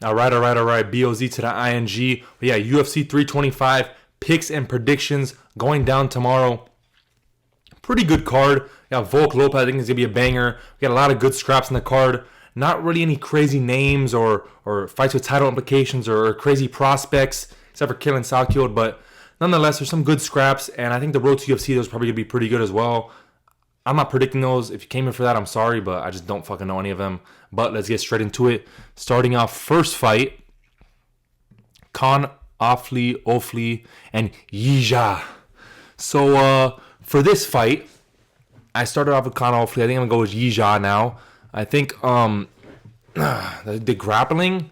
All right. BOZ to the ING. But yeah, UFC 325 picks and predictions going down tomorrow. Pretty good card. We got Volk Lopez. I think it's gonna be a banger. We got a lot of good scraps in the card. Not really any crazy names or fights with title implications or crazy prospects, except for Killing Salkield. But nonetheless, there's some good scraps, and I think the road to UFC those probably gonna be pretty good as well. I'm not predicting those. If you came in for that, I'm sorry, but I just don't fucking know any of them. But let's get straight into it. Starting off, first fight, Khan Ofli, and Yija. So for this fight, I started off with Khan Ofli. I think I'm gonna go with Yija now. I think the grappling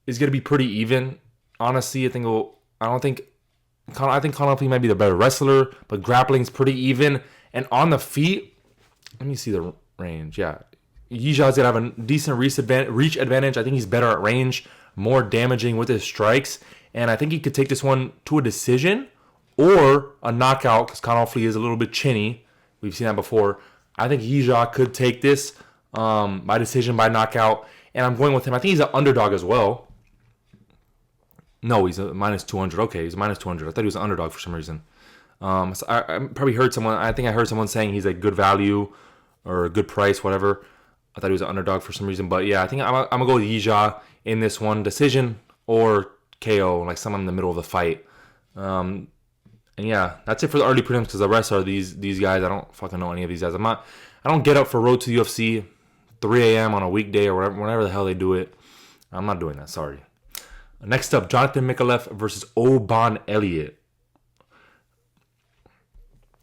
is gonna be pretty even. Honestly, I think I think Khan Ofli might be the better wrestler, but grappling's pretty even. And on the feet, let me see the range. Yeah, Yija's gonna have a decent reach advantage. I think he's better at range, more damaging with his strikes, and I think he could take this one to a decision or a knockout because Khan Ofli is a little bit chinny. We've seen that before. I think Yija could take this by decision, by knockout, and I'm going with him. I think he's an underdog as well. No, he's a minus 200. Okay, he's a minus 200. I thought he was an underdog for some reason. So I probably heard someone. I think I heard someone saying he's a good value or a good price, whatever. I thought he was an underdog for some reason, but yeah, I think I'm gonna go with Yija in this one, decision or KO, like someone in the middle of the fight. And yeah, that's it for the early prelims because the rest are these guys. I don't fucking know any of these guys. I don't get up for Road to the UFC 3 a.m. on a weekday or whenever the hell they do it. I'm not doing that. Sorry. Next up, Jonathan Mikalev versus Oban Elliott.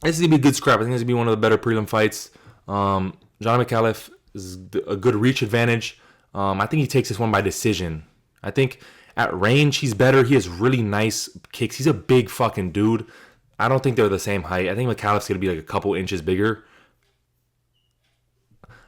This is going to be a good scrap. I think this is going to be one of the better prelim fights. John Mikalev is a good reach advantage. I think he takes this one by decision. I think at range, he's better. He has really nice kicks. He's a big fucking dude. I don't think they're the same height. I think Mikalev's going to be like a couple inches bigger.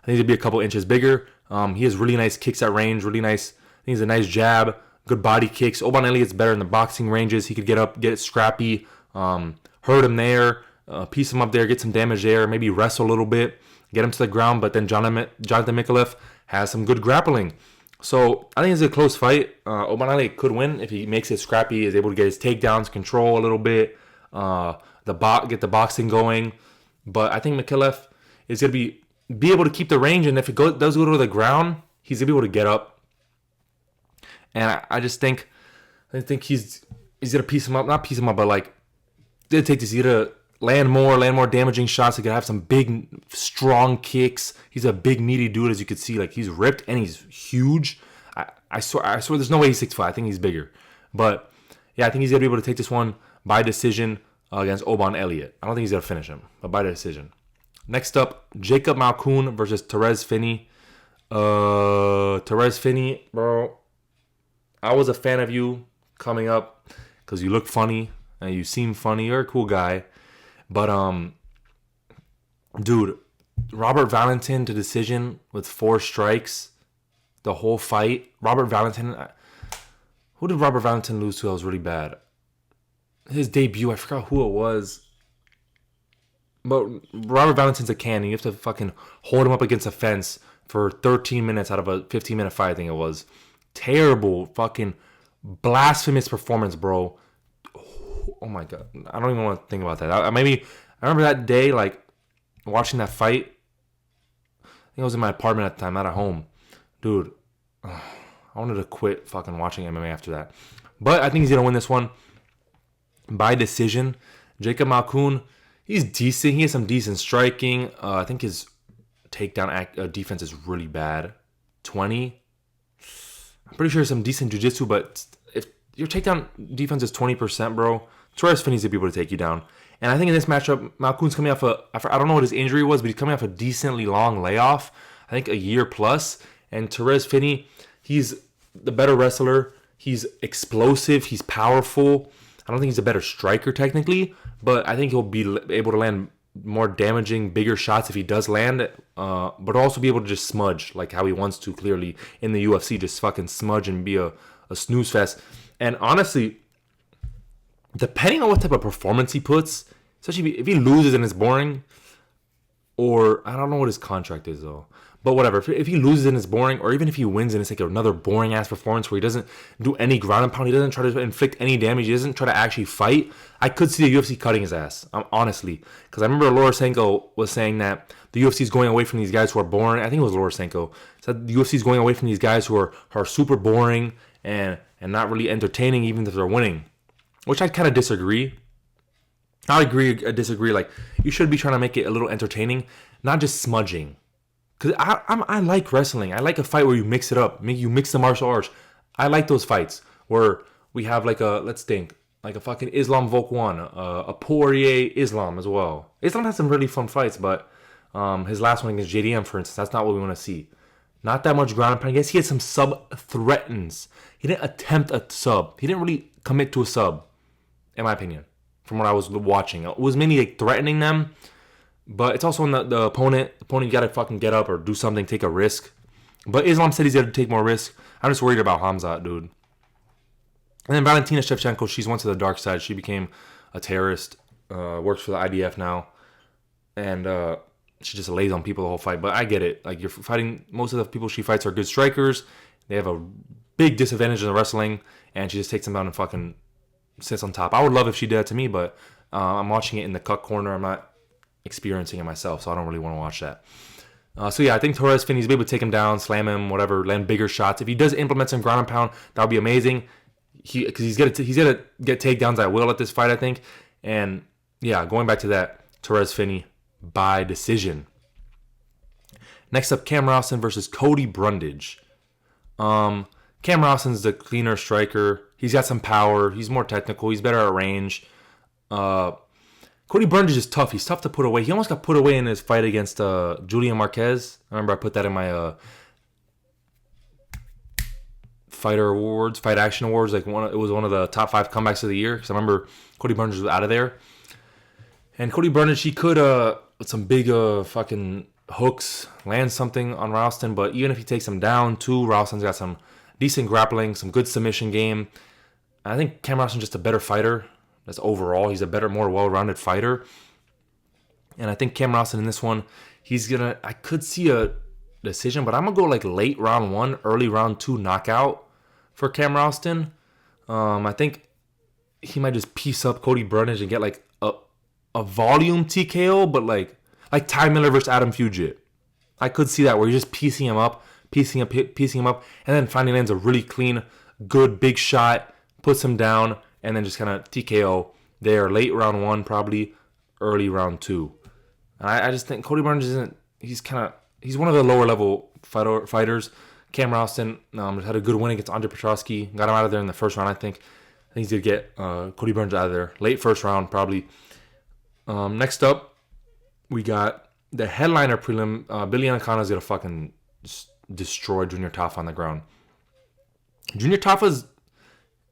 He has really nice kicks at range. Really nice. I think he's a nice jab. Good body kicks. Oban Elliott's better in the boxing ranges. He could get up, get scrappy, hurt him there. Piece him up there, get some damage there, maybe wrestle a little bit, get him to the ground, but then Jonathan Mikalev has some good grappling. So I think it's a close fight. Oban Elliott could win if he makes it scrappy, is able to get his takedowns, control a little bit, get the boxing going. But I think Mikalev is going to be able to keep the range, and if it does go to the ground, he's going to be able to get up. And I think he's going to piece him up, not piece him up, but like, going to take this, he's going to land more damaging shots. He could have some big, strong kicks. He's a big, meaty dude, as you can see. Like, he's ripped and he's huge. I swear, there's no way he's 6'5". I think he's bigger. But, yeah, I think he's going to be able to take this one by decision against Oban Elliott. I don't think he's going to finish him, but by decision. Next up, Jacob Malkoun versus Terez Finney. Terez Finney, bro, I was a fan of you coming up because you look funny and you seem funny. You're a cool guy. But, dude, Robert Valentin to decision with 4 strikes the whole fight. Robert Valentin, who did Robert Valentin lose to that was really bad? His debut, I forgot who it was. But Robert Valentin's a cannon. You have to fucking hold him up against a fence for 13 minutes out of a 15-minute fight, I think it was. Terrible, fucking blasphemous performance, bro. Oh my god, I don't even want to think about that. I remember that day, like watching that fight. I think I was in my apartment at the time, not at home, dude. I wanted to quit fucking watching MMA after that. But I think he's gonna win this one by decision. Jacob Malkoun, he's decent. He has some decent striking. I think his takedown defense is really bad. 20. I'm pretty sure some decent jiu-jitsu, but if your takedown defense is 20%, bro, Terez Finney's to be able to take you down. And I think in this matchup, Malkoun's coming off I don't know what his injury was, but he's coming off a decently long layoff. I think a year plus. And Terez Finney, he's the better wrestler. He's explosive. He's powerful. I don't think he's a better striker technically, but I think he'll be able to land more damaging, bigger shots if he does land, but also be able to just smudge like how he wants to clearly in the UFC, just fucking smudge and be a snooze fest. And honestly, depending on what type of performance he puts, especially if he loses and it's boring, or I don't know what his contract is though, But whatever. If he loses and it's boring, or even if he wins and it's like another boring ass performance where he doesn't do any ground and pound, he doesn't try to inflict any damage, he doesn't try to actually fight, I could see the UFC cutting his ass. Honestly, because I remember Lorosenko was saying that the UFC is going away from these guys who are boring. I think it was Lorosenko said the UFC is going away from these guys who are super boring and not really entertaining, even if they're winning. Which I kind of disagree. I disagree. Like, you should be trying to make it a little entertaining, not just smudging. Because I like wrestling. I like a fight where you mix it up. You mix the martial arts. I like those fights where we have like let's think, like a fucking Islam Volk 1, a Poirier Islam as well. Islam has some really fun fights, but his last one against JDM, for instance, that's not what we want to see. Not that much ground and pound. Yes, he had some sub threatens. He didn't attempt a sub. He didn't really commit to a sub, in my opinion, from what I was watching. It was mainly like threatening them. But it's also on the opponent. The opponent, you got to fucking get up or do something, take a risk. But Islam said he's got to take more risk. I'm just worried about Hamzat, dude. And then Valentina Shevchenko, she's went to the dark side. She became a terrorist, works for the IDF now. And she just lays on people the whole fight. But I get it. Like, you're fighting, most of the people she fights are good strikers. They have a big disadvantage in the wrestling. And she just takes them down and fucking sits on top. I would love if she did that to me, but I'm watching it in the cut corner. I'm not experiencing it myself, so I don't really want to watch that. So yeah, I think Torres Finney's able to take him down, slam him, whatever, land bigger shots. If he does implement some ground and pound, that would be amazing. Because he's gonna get takedowns at will at this fight, I think. And yeah, going back to that, Torres Finney by decision. Next up, Cam Rawson versus Cody Brundage. Cam Rawson's the cleaner striker. He's got some power. He's more technical. He's better at range. Cody Brundage is tough. He's tough to put away. He almost got put away in his fight against Julian Marquez. I remember I put that in my Fight Action Awards. Like, it was one of the top 5 comebacks of the year. Because I remember Cody Brundage was out of there. And Cody Brundage, he could, with some big fucking hooks, land something on Ralston. But even if he takes him down, too, Ralston's got some decent grappling, some good submission game. I think Cam Rawson's just a better fighter. That's overall. He's a better, more well-rounded fighter. And I think Cam Rawson in this one, I could see a decision, but I'm going to go like late round 1, early round 2 knockout for Cam Rawson. I think he might just piece up Cody Brundage and get like a volume TKO, but like Ty Miller versus Adam Fugit. I could see that where you're just piecing him up, and then finally lands a really clean, good, big shot, puts him down, and then just kind of TKO there, late round 1, probably early round 2. And I just think Cody Brundage he's one of the lower level fighters. Cam Rawson had a good win against Andre Petrosky, got him out of there in the first round, I think. He's going to get Cody Brundage out of there, late first round, probably. Next up, we got the headliner prelim. Billy Anacona is going to fucking destroy Junior Tafa on the ground. Junior Tafa's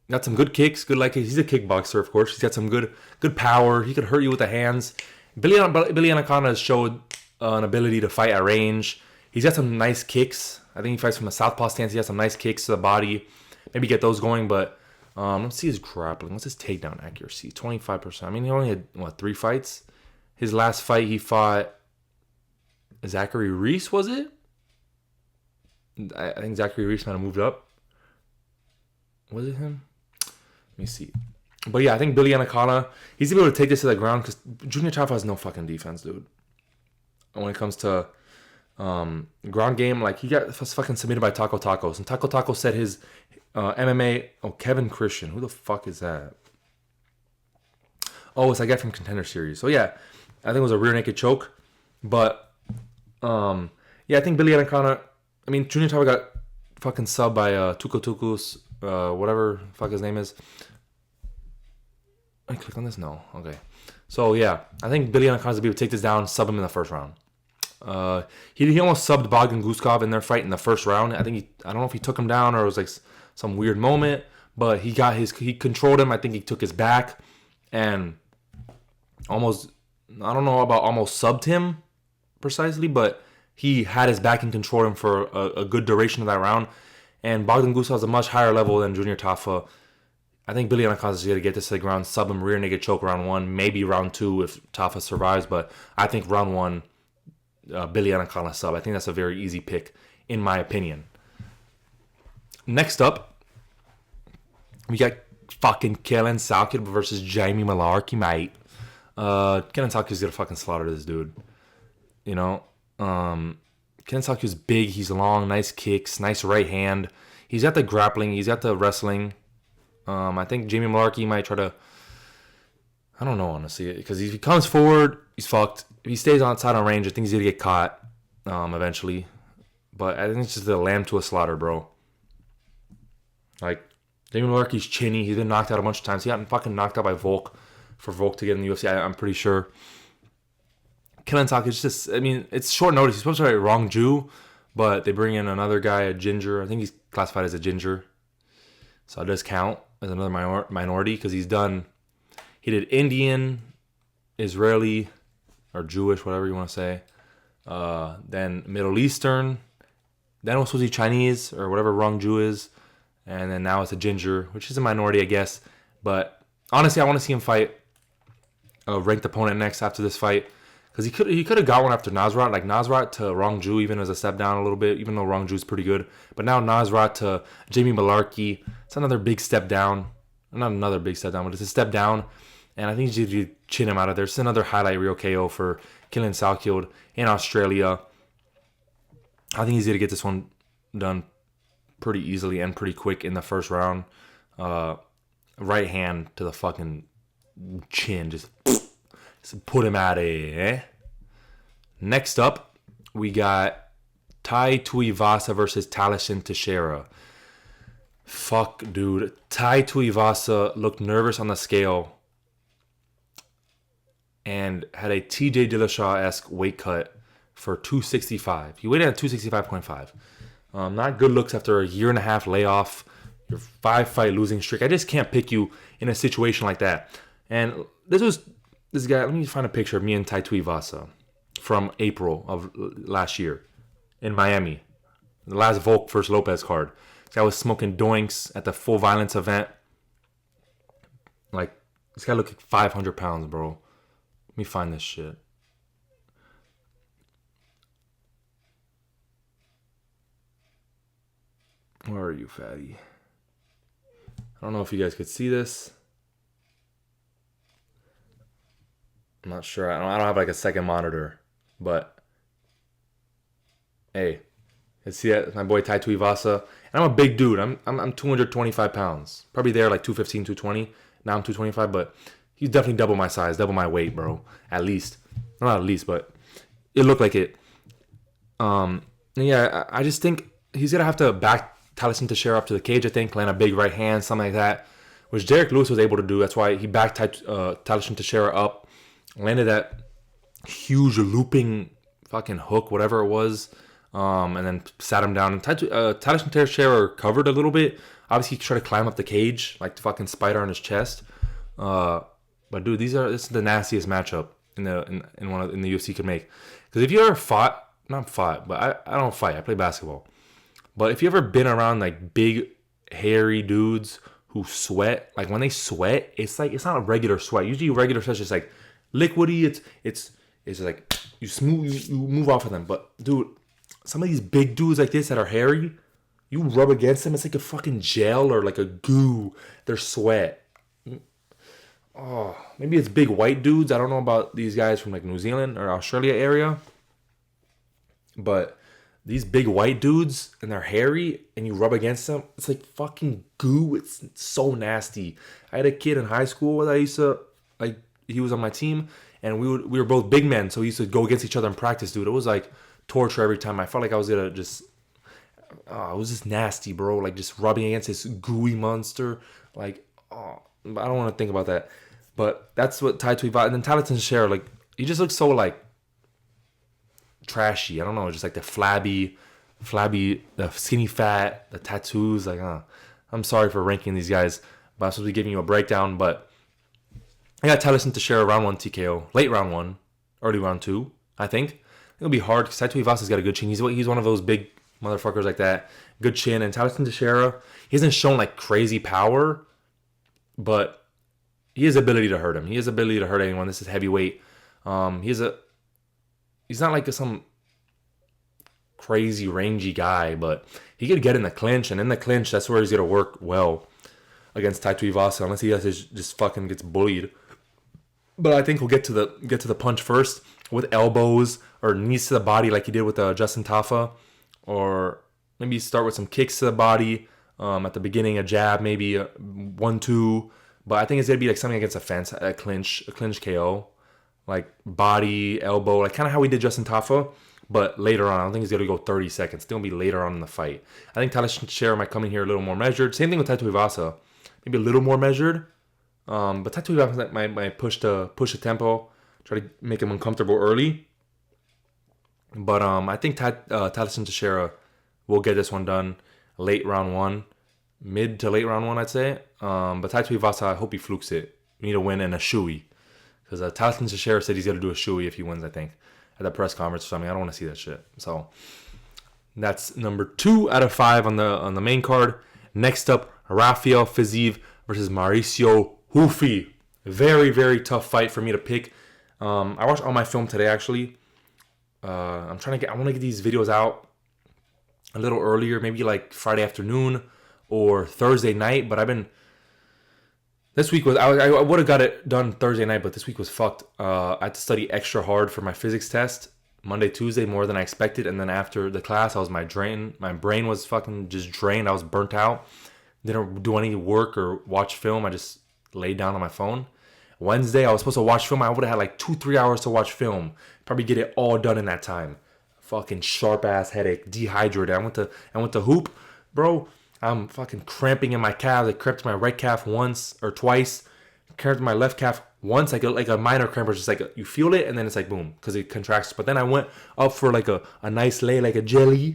got some good kicks, he's a kickboxer, of course. He's got some good power. He could hurt you with the hands. Billy Anacona has showed an ability to fight at range. He's got some nice kicks. I think he fights from a southpaw stance. He has some nice kicks to the body. Maybe get those going, but let's see his grappling. What's his takedown accuracy? 25%. I mean, he only had, 3 fights? His last fight, he fought Zachary Reese, was it? I think Zachary Reese might have moved up. Was it him? Let me see. But yeah, I think Billy Anacona, he's able to take this to the ground because Junior Tafa has no fucking defense, dude. And when it comes to ground game, like, he got fucking submitted by Taco Tacos. And Taco Taco said his MMA... Oh, Kevin Christian. Who the fuck is that? Oh, it's that guy from Contender Series. So yeah, I think it was a rear naked choke. But yeah, I think Billy Anacona... I mean, Junior Tafa got fucking subbed by Tuco Tucos, whatever the fuck his name is. I click on this? No. Okay. So yeah, I think Billy Anacona's will be able to take this down, sub him in the first round. He almost subbed Bogdan Guskov in their fight in the first round. I don't know if he took him down or it was like some weird moment, but he controlled him. I think he took his back and almost subbed him precisely, but he had his back and controlled him for a good duration of that round. And Bogdan Guskov is a much higher level than Junior Tafa. I think Billy Anacona is going to get this to the ground, sub him, rear naked choke round 1, maybe round 2 if Tafa survives. But I think round 1, Billy Anaconda sub. I think that's a very easy pick, in my opinion. Next up, we got fucking Kellen Salkid versus Jamie Malarkey, mate. Kellen Salkid's gonna fucking slaughter this dude. You know? Kellen Salkid's big, he's long, nice kicks, nice right hand. He's got the grappling, he's got the wrestling. I think Jamie Malarkey might try to... I don't know, honestly, because if he comes forward, he's fucked. If he stays outside on range, I think he's gonna get caught eventually. But I think it's just a lamb to a slaughter, bro. Like, Jamie Malarkey's chinny. He's been knocked out a bunch of times. He got fucking knocked out by Volk for Volk to get in the UFC. I'm pretty sure. Kellen Salkid, just, I mean, it's short notice. He's supposed to be a wrong Jew, but they bring in another guy, a ginger. I think he's classified as a ginger. So it does count as another minority because he did Indian, Israeli, or Jewish, whatever you want to say. Then Middle Eastern. Then it was supposed to be Chinese or whatever wrong Jew is. And then now it's a ginger, which is a minority, I guess. But honestly, I want to see him fight a ranked opponent next after this fight. Because he could have got one after Nasrat. Like Nasrat to Rong Ju even as a step down a little bit, even though Rong Ju's pretty good. But now Nasrat to Jamie Malarkey, it's another big step down. Not another big step down, but it's a step down. And I think you should chin him out of there. It's another highlight reel KO for Kellen Salkid in Australia. I think he's going to get this one done pretty easily and pretty quick in the first round. Right hand to the fucking chin. Just put him out of here. Next up, we got Tai Tuivasa versus Talashin Teixeira. Fuck, dude. Tai Tuivasa looked nervous on the scale and had a TJ Dillashaw-esque weight cut for 265. He weighed in at 265.5. Not good looks after a year and a half layoff, your 5-fight losing streak. I just can't pick you in a situation like that. And this guy, let me find a picture of me and Tai Tuivasa from April of last year in Miami. The last Volk versus Lopez card. This guy was smoking doinks at the Full Violence event. Like, this guy looked like 500 pounds, bro. Let me find this shit. Where are you, fatty? I don't know if you guys could see this. I'm not sure. I don't have like a second monitor, but hey, let's see that. My boy Tai Tuivasa, and I'm a big dude. I'm 225 pounds, probably there like 215, 220. Now I'm 225, but he's definitely double my size, double my weight, bro. At least, not at least, but it looked like it. Yeah, I just think he's gonna have to back Talashin Teixeira up to the cage. I think land a big right hand, something like that, which Derek Lewis was able to do. That's why he backed Talashin Teixeira up. Landed that huge looping fucking hook, whatever it was, and then sat him down. And Talashin Teixeira recovered a little bit. Obviously, he tried to climb up the cage like the fucking spider on his chest. But dude, this is the nastiest matchup in the UFC could make. Because if you ever but I don't fight. I play basketball. But if you ever been around like big, hairy dudes who sweat, like when they sweat, it's not a regular sweat. Usually, regular sweat is just like liquidy. It's like you move off of them. But dude, some of these big dudes like this that are hairy, you rub against them, it's like a fucking gel or like a goo. Their sweat. Oh, maybe it's big white dudes. I don't know about these guys from like New Zealand or Australia area, but these big white dudes and they're hairy and you rub against them, it's like fucking goo. It's so nasty. I had a kid in high school that I used to like. He was on my team, and we were both big men, so we used to go against each other in practice, dude. It was like torture every time. I felt like I was gonna just, it was just nasty, bro. Like just rubbing against this gooey monster. Like, I don't want to think about that. But that's what Tai Tuivasa, and then Talashin Teixeira, like he just looks so like trashy. I don't know, just like the flabby, the skinny fat, the tattoos. Like, I'm sorry for ranking these guys, but I'm supposed to be giving you a breakdown, but. I got Talashin Teixeira round 1 TKO, late round 1, early round 2, I think. It'll be hard because Tai Tuivasa's got a good chin. He's one of those big motherfuckers like that. Good chin. And Talashin Teixeira, he hasn't shown like crazy power, but he has ability to hurt him. He has ability to hurt anyone. This is heavyweight. He's not like some crazy rangy guy, but he could get in the clinch, and in the clinch, that's where he's gonna work well against Tai Tuivasa, unless he just fucking gets bullied. But I think we'll get to the punch first with elbows or knees to the body, like he did with Justin Tafa, or maybe start with some kicks to the body at the beginning, a jab, maybe a 1-2. But I think it's gonna be like something against a fence, a clinch KO, like body, elbow, like kind of how we did Justin Tafa. But later on, I don't think he's going to go 30 seconds. It's going to be later on in the fight. I think Tyler Share might come in here a little more measured. Same thing with Tai Tuivasa. Maybe a little more measured. But Tai Tuivasa might push the tempo. Try to make him uncomfortable early. But I think Tyler Teixeira will get this one done late round 1. Mid to late round 1, I'd say. But Tai Tuivasa, I hope he flukes it. We need a win and a shoey. Because Tyler Teixeira said he's going to do a shoey if he wins, I think. At the press conference or something. I don't want to see that shit. So that's number 2 out of 5 on the main card. Next up, Rafael Fiziev versus Mauricio Hufi. Very, very tough fight for me to pick. I watched all my film today actually. I want to get these videos out a little earlier, maybe like Friday afternoon or Thursday night. But this week I would have got it done Thursday night, but this week was fucked. I had to study extra hard for my physics test Monday, Tuesday, more than I expected. And then after the class, my brain was fucking just drained. I was burnt out. Didn't do any work or watch film. I just laid down on my phone. Wednesday, I was supposed to watch film. I would have had like 2-3 hours to watch film. Probably get it all done in that time. Fucking sharp ass headache, dehydrated. I went to hoop, bro. I'm fucking cramping in my calves. I cramped my right calf once or twice. Cramped my left calf once, like a minor cramp. It's just like you feel it and then it's like boom, because it contracts. But then I went up for like a nice lay, like a jelly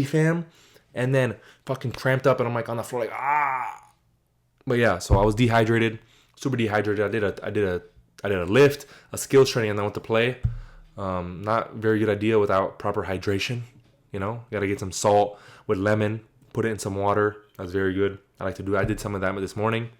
fam, and then fucking cramped up and I'm like on the floor like ah. But yeah, so I was dehydrated, super dehydrated. I did a lift, a skills training, and then went to play. Not very good idea without proper hydration. You gotta get some salt with lemon. Put it in some water. That's very good. I like to do. I did some of that this morning.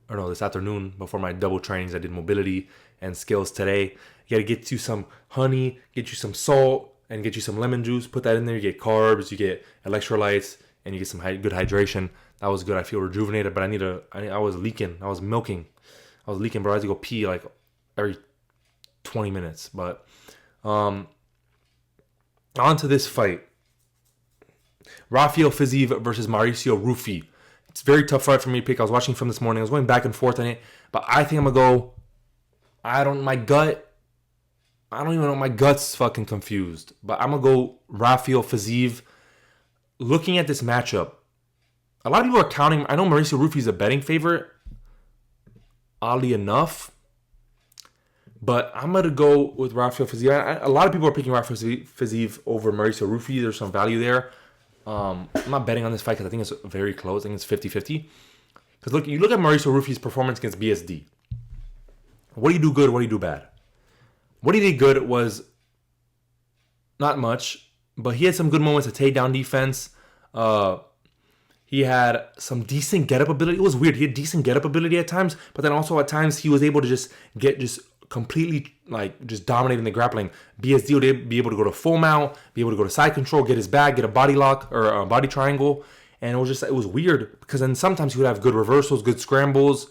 Or no, this afternoon before my double trainings. I did mobility and skills today. You got to get you some honey, get you some salt, and get you some lemon juice. Put that in there. You get carbs, you get electrolytes, and you get some good hydration. That was good. I feel rejuvenated, but I was leaking. I was milking. I was leaking, bro. I had to go pee like every 20 minutes. But on to this fight. Rafael Fiziev versus Mauricio Rufi. It's a very tough fight for me to pick. I was watching from this morning. I was going back and forth on it. But I think I'm going to go... I don't even know. My gut's fucking confused. But I'm going to go Rafael Fiziev. Looking at this matchup, a lot of people are counting... I know Mauricio Rufi is a betting favorite. Oddly enough. But I'm going to go with Rafael Fiziev. A lot of people are picking Rafael Fiziev over Mauricio Rufi. There's some value there. I'm not betting on this fight because I think it's very close. I think it's 50-50. Because you look at Mauricio Rufi's performance against BSD. What do you do good? What do you do bad? What he did good was not much, but he had some good moments of takedown defense. He had some decent get-up ability. It was weird. He had decent get-up ability at times, but then also at times he was able to just completely just dominating the grappling. BSD would be able to go to full mount, be able to go to side control, get his back, get a body lock or a body triangle, and it was weird because then sometimes he would have good reversals, good scrambles,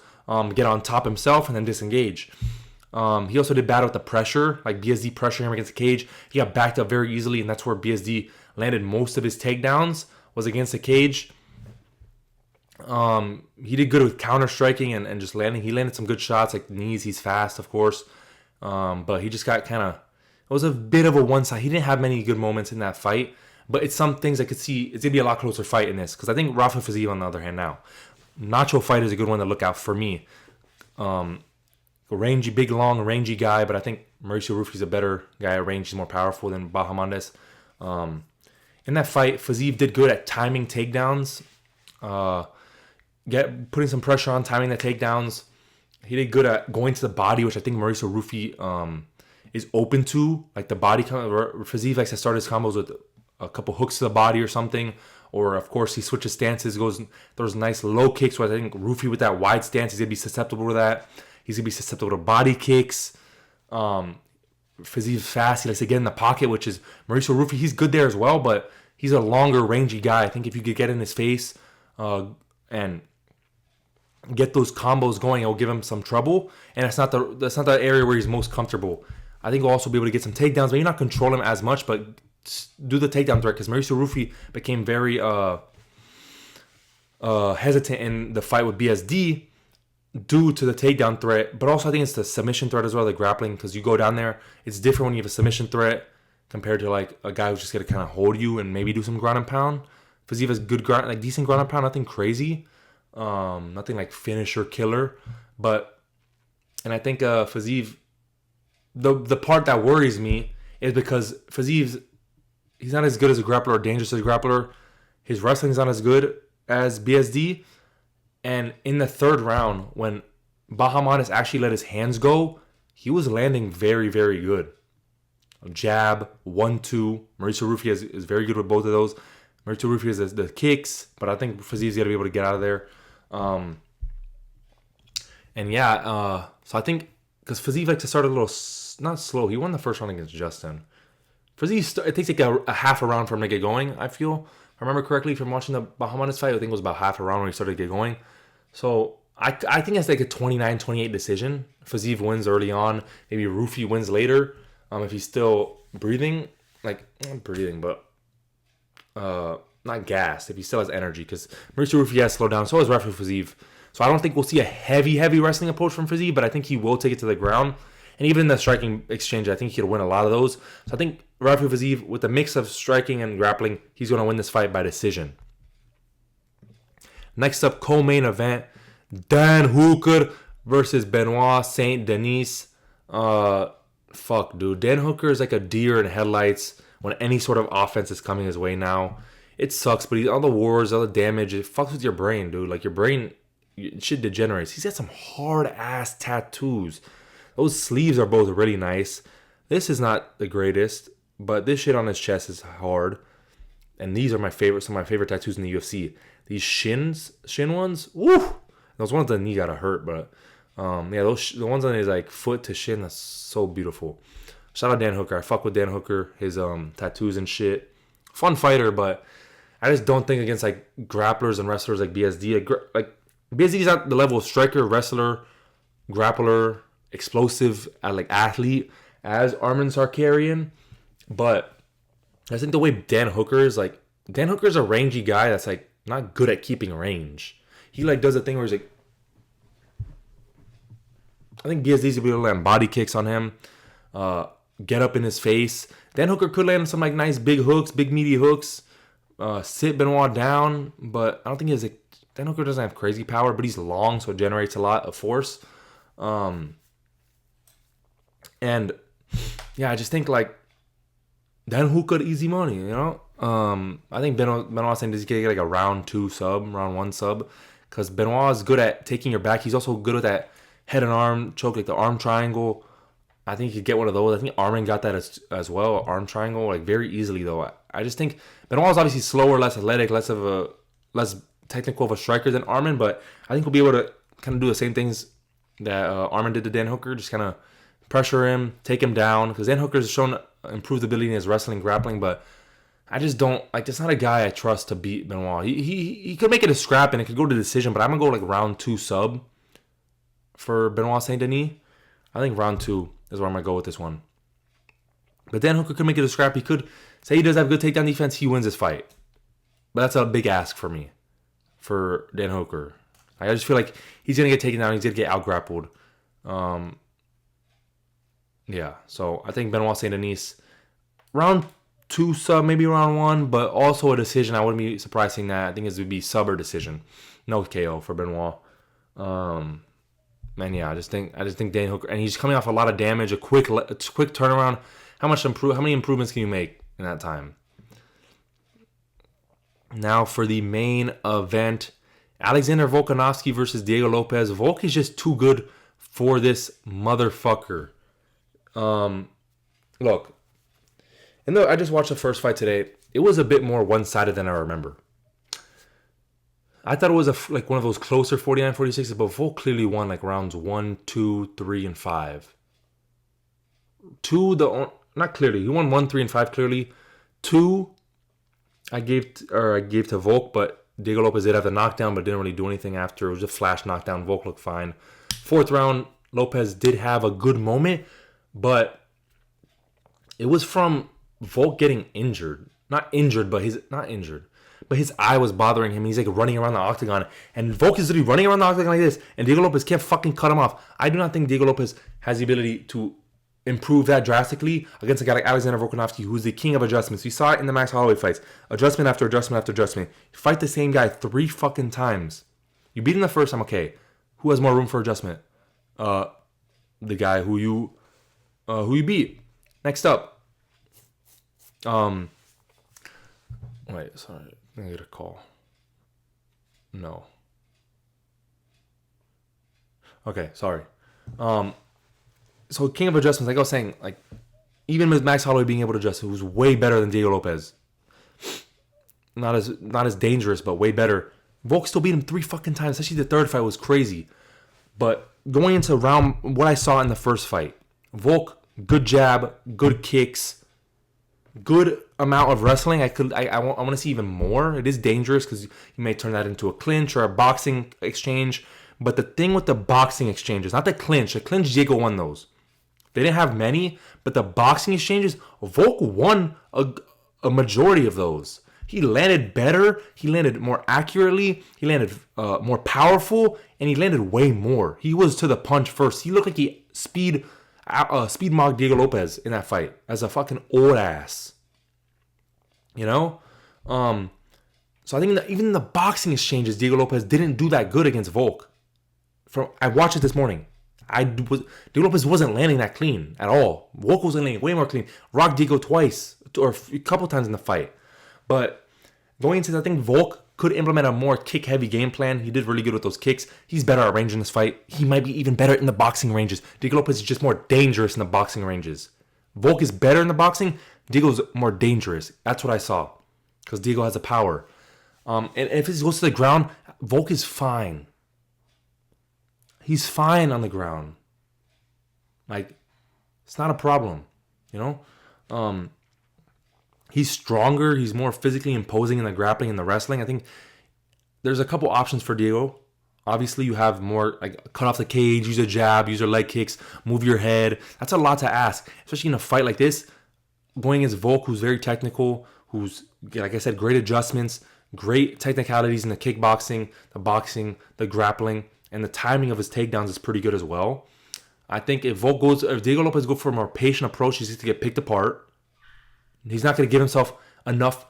get on top himself and then disengage. He also did bad with the pressure, like BSD pressuring him against the cage. He got backed up very easily, and that's where BSD landed most of his takedowns was against the cage. He did good with counter striking and just landing. He landed some good shots, like knees. He's fast, of course. But he just got it was a bit of a one side. He didn't have many good moments in that fight, but it's some things I could see. It's going to be a lot closer fight in this. Because I think Rafa Fiziev, on the other hand, now, Nacho fight is a good one to look out for me. Rangy, big, long, rangy guy, but I think Mauricio Rufi's a better guy at range. He's more powerful than Bahamondes. In that fight, Fiziev did good at timing takedowns. Putting some pressure on, timing the takedowns. He did good at going to the body, which I think Mauricio Rufi is open to. Like the body, Fiziev likes to start his combos with a couple hooks to the body or something. Or, of course, he switches stances, goes those nice low kicks, where I think Rufi with that wide stance, he's going to be susceptible to that. He's going to be susceptible to body kicks. Fizie's fast. He likes to get in the pocket, which is Mauricio Rufy. He's good there as well, but he's a longer, rangy guy. I think if you could get in his face and get those combos going, it'll give him some trouble. And that's not the area where he's most comfortable. I think he'll also be able to get some takedowns, maybe not control him as much, but do the takedown threat, because Mauricio Rufy became very hesitant in the fight with BSD due to the takedown threat, but also I think it's the submission threat as well, the grappling, because you go down there, it's different when you have a submission threat compared to like a guy who's just gonna kind of hold you and maybe do some ground and pound. Fiziev has good ground, like decent ground and pound, nothing crazy, nothing like finisher killer, and I think Fiziev, the part that worries me is because Fiziev's, he's not as good as a grappler or dangerous as a grappler. His wrestling's not as good as BSD. And in the third round, when Bahamondes actually let his hands go, he was landing very, very good. A jab, 1-2. Mauricio Rufy is very good with both of those. Mauricio Rufy is the kicks, but I think Fiziev's got to be able to get out of there. So I think, because Fiziev likes to start a little, not slow. He won the first round against Justin. Fiziev, it takes like a half a round for him to get going, I feel. If I remember correctly from watching the Bahamondes fight, I think it was about half a round when he started to get going. So I think it's like a 29-28 decision. Fiziev wins early on. Maybe Rufy wins later. If he's still breathing. Like, not breathing, but not gassed. If he still has energy. Because Mauricio Rufy has slowed down. So has Rafael Fiziev. So I don't think we'll see a heavy wrestling approach from Fiziev. But I think he will take it to the ground. And even in the striking exchange, I think he'll win a lot of those. So I think Rafael Fiziev, with a mix of striking and grappling, he's going to win this fight by decision. Next up, co-main event, Dan Hooker versus Benoit Saint Denis. Fuck, dude. Dan Hooker is like a deer in headlights when any sort of offense is coming his way now. It sucks, but all the wars, all the damage, it fucks with your brain, dude. Like, your brain, shit degenerates. He's got some hard-ass tattoos. Those sleeves are both really nice. This is not the greatest, but this shit on his chest is hard. And these are my favorite, some of my favorite tattoos in the UFC. These shin ones, woo! Those ones on the knee gotta hurt, but the ones on his like foot to shin, that's so beautiful. Shout out Dan Hooker. I fuck with Dan Hooker. His tattoos and shit. Fun fighter, but I just don't think against like grapplers and wrestlers like BSD. Like BSD is not the level of striker, wrestler, grappler, explosive, like athlete as Arman Sarkarian, but I think the way Dan Hooker is a rangy guy that's like not good at keeping range. He like does a thing where he's like, I think BSD's will be able to land body kicks on him, get up in his face. Dan Hooker could land some like nice big hooks, big meaty hooks, sit Benoit down, but I don't think Dan Hooker doesn't have crazy power, but he's long, so it generates a lot of force. And yeah, I just think like Dan Hooker easy money, you know. I think Benoit saying does he get like a round 1 sub, because Benoit is good at taking your back. He's also good at that head and arm choke, like the arm triangle. I think he could get one of those. I think Arman got that as well, arm triangle, like very easily though. I just think Benoit is obviously slower, less athletic, less technical of a striker than Arman, but I think we'll be able to kind of do the same things that Arman did to Dan Hooker, just kind of pressure him, take him down, because Dan Hooker's shown improved ability in his wrestling, grappling, but I just don't, like, that's not a guy I trust to beat Benoit. He could make it a scrap and it could go to decision, but I'm going to go like round 2 sub for Benoit Saint Denis. I think round 2 is where I'm going to go with this one. But Dan Hooker could make it a scrap. He could say he does have good takedown defense, he wins this fight. But that's a big ask for me, for Dan Hooker. I just feel like he's going to get taken down, he's going to get out-grappled. Yeah, so I think Benoit Saint Denis, round 2 sub, maybe round 1, but also a decision. I wouldn't be surprised seeing that. I think it would be sub or decision. No KO for Benoit. Man, yeah, I just think Dan Hooker, and he's coming off a lot of damage, a quick turnaround. How many improvements can you make in that time? Now for the main event, Alexander Volkanovski versus Diego Lopez. Volk is just too good for this motherfucker. Look, I just watched the first fight today. It was a bit more one-sided than I remember. I thought it was like one of those closer 49-46, but Volk clearly won like rounds 1, 2, 3, and 5. not clearly. He won 1, 3, and 5 clearly. 2, I gave to Volk, but Diego Lopez did have the knockdown, but didn't really do anything after. It was just a flash knockdown. Volk looked fine. 4th round, Lopez did have a good moment, but it was from Volk getting injured. Not injured, but his eye was bothering him. He's like running around the octagon, and Volk is literally running around the octagon like this, and Diego Lopez can't fucking cut him off. I do not think Diego Lopez has the ability to improve that drastically against a guy like Alexander Volkanovski, who's the king of adjustments. We saw it in the Max Holloway fights. Adjustment after adjustment after adjustment. You fight the same guy 3 fucking times. You beat him the first time, okay. Who has more room for adjustment? The guy who you beat. Next up. Wait, sorry. I get a call. No. Okay, sorry. So king of adjustments, like I was saying, like even with Max Holloway being able to adjust, it was way better than Diego Lopez. Not as dangerous, but way better. Volk still beat him 3 fucking times. Especially the 3rd fight was crazy. But going into what I saw in the first fight, Volk, good jab, good kicks, good amount of wrestling. I want to see even more. It is dangerous because you may turn that into a clinch or a boxing exchange. But the thing with the boxing exchanges, not the clinch. The clinch, Diego won those. They didn't have many, but the boxing exchanges, Volk won a majority of those. He landed better. He landed more accurately. He landed more powerful, and he landed way more. He was to the punch first. He looked like he speed mocked Diego Lopez in that fight as a fucking old ass. You know? So I think that even in the boxing exchanges, Diego Lopez didn't do that good against Volk. I watched it this morning. Diego Lopez wasn't landing that clean at all. Volk was landing way more clean. Rocked Diego twice or a couple times in the fight. But going into this, I think Volk could implement a more kick-heavy game plan. He did really good with those kicks. He's better at range in this fight. He might be even better in the boxing ranges. Diego Lopez is just more dangerous in the boxing ranges. Volk is better in the boxing. Diego's more dangerous. That's what I saw. Because Diego has the power. And if he goes to the ground, Volk is fine. He's fine on the ground. Like, it's not a problem. You know? He's stronger. He's more physically imposing in the grappling and the wrestling. I think there's a couple options for Diego. Obviously, you have more, like, cut off the cage, use a jab, use your leg kicks, move your head. That's a lot to ask, especially in a fight like this. Going against Volk, who's very technical, who's, like I said, great adjustments, great technicalities in the kickboxing, the boxing, the grappling, and the timing of his takedowns is pretty good as well. I think if Diego Lopez goes for a more patient approach, he's going to get picked apart. He's not going to give himself enough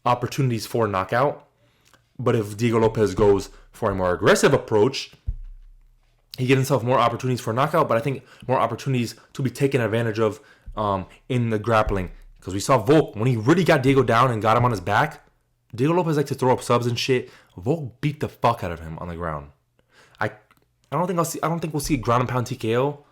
opportunities for a knockout. But if Diego Lopez goes for a more aggressive approach, he gets himself more opportunities for a knockout, but I think more opportunities to be taken advantage of in the grappling. Because we saw Volk, when he really got Diego down and got him on his back, Diego Lopez likes to throw up subs and shit. Volk beat the fuck out of him on the ground. I don't think we'll see a ground and pound TKO.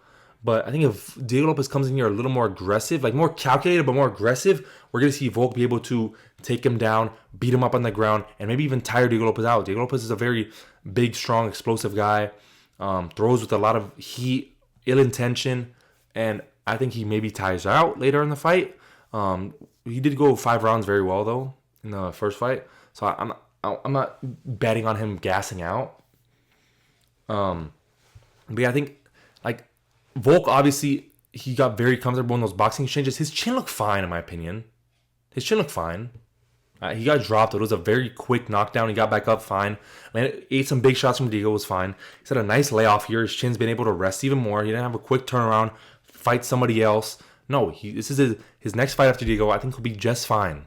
But I think if Diego Lopez comes in here a little more aggressive, like more calculated but more aggressive, we're going to see Volk be able to take him down, beat him up on the ground, and maybe even tire Diego Lopez out. Diego Lopez is a very big, strong, explosive guy. Throws with a lot of heat, ill intention, and I think he maybe tires out later in the fight. He did go 5 rounds very well, though, in the first fight. So I'm not betting on him gassing out. But yeah, I think, like, Volk, obviously, he got very comfortable in those boxing exchanges. His chin looked fine, in my opinion. His chin looked fine. He got dropped. It was a very quick knockdown. He got back up fine. Ate some big shots from Diego. Was fine. He's had a nice layoff here. His chin's been able to rest even more. He didn't have a quick turnaround, fight somebody else. No, this is his next fight after Diego. I think he'll be just fine.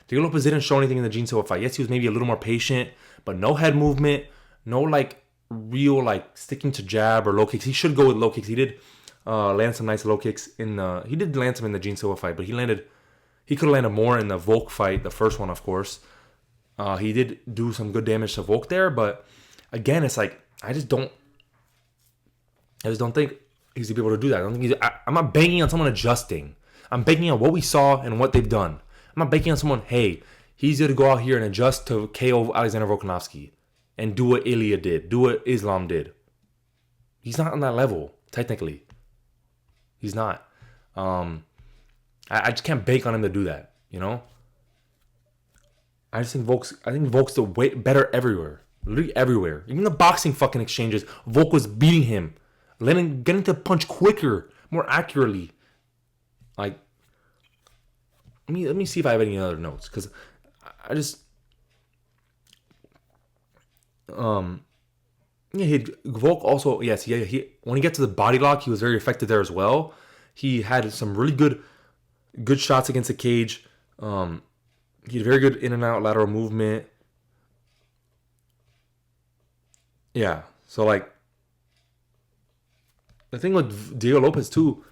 Diego Lopez didn't show anything in the Gene Silva fight. Yes, he was maybe a little more patient, but no head movement, no, like, real, like, sticking to jab or low kicks. He should go with low kicks. He did land some nice low kicks he did land some in the Gene Silva fight, but he could have landed more in the Volk fight, the first one, of course. He did do some good damage to Volk there, but again, it's like, I just don't think he's gonna be able to do that. I'm not banking on someone adjusting. I'm banking on what we saw and what they've done. I'm not banking on someone, hey, he's gonna go out here and adjust to KO Alexander Volkanovski and do what Ilya did, do what Islam did. He's not on that level, technically. He's not. I just can't bank on him to do that. You know. I just think Volk's the way better everywhere. Literally everywhere. Even the boxing fucking exchanges, Volk was beating him, getting to punch quicker, more accurately. Like, let me see if I have any other notes, because I just yeah, Volk also, yes, yeah, he when he got to the body lock, he was very effective there as well. He had some really good shots against the cage. He had very good in and out lateral movement. Yeah, so like the thing with Diego Lopez too,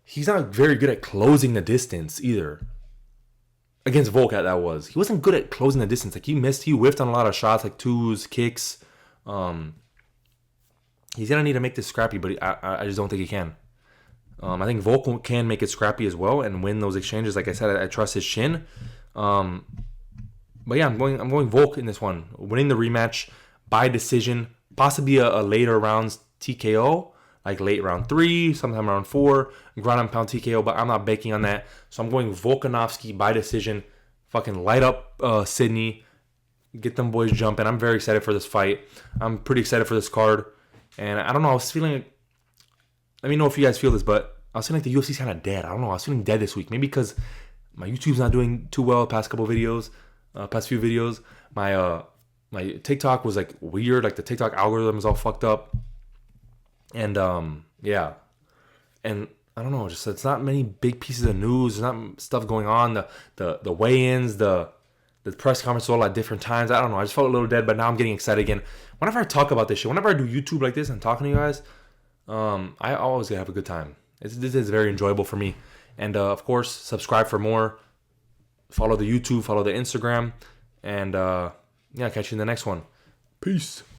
he's not very good at closing the distance either. Against Volk, he wasn't good at closing the distance. Like he whiffed on a lot of shots, like twos, kicks. He's gonna need to make this scrappy, but I just don't think he can. I think Volk can make it scrappy as well and win those exchanges. Like I said, I trust his chin. But yeah, I'm going Volk in this one, winning the rematch by decision, possibly a later rounds TKO, like late round 3, sometime round 4, ground and pound TKO. But I'm not banking on that, so I'm going Volkanovski by decision. Fucking light up Sydney, get them boys jumping. I'm very excited for this fight. I'm pretty excited for this card, and I don't know. I was feeling like, let me know if you guys feel this, but I was feeling like the UFC's kind of dead. I don't know. I was feeling dead this week. Maybe because my YouTube's not doing too well past few videos. My TikTok was like weird. Like the TikTok algorithm is all fucked up. And yeah. And I don't know, just it's not many big pieces of news. There's not stuff going on. The weigh-ins, the press conference all at different times. I don't know. I just felt a little dead, but now I'm getting excited again. Whenever I talk about this shit, whenever I do YouTube like this and talking to you guys, I always have a good time. This is very enjoyable for me. And of course, subscribe for more. Follow the YouTube, follow the Instagram, and yeah, catch you in the next one. Peace.